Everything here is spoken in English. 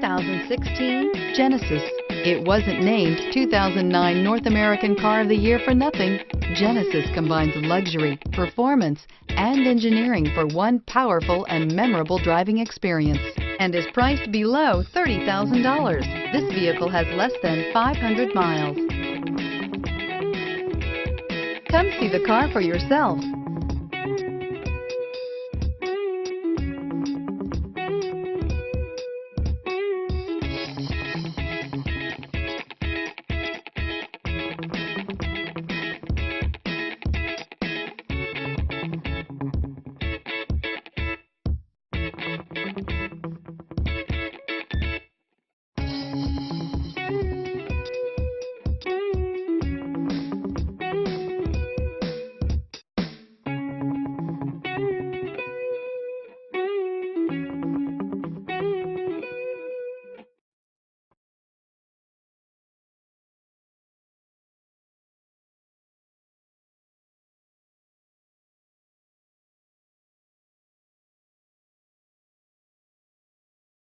2016 Genesis. It wasn't named 2009 North American Car of the Year for nothing. Genesis combines luxury, performance, and engineering for one powerful and memorable driving experience, and is priced below $30,000. This vehicle has less than 500 miles. Come see the car for yourself.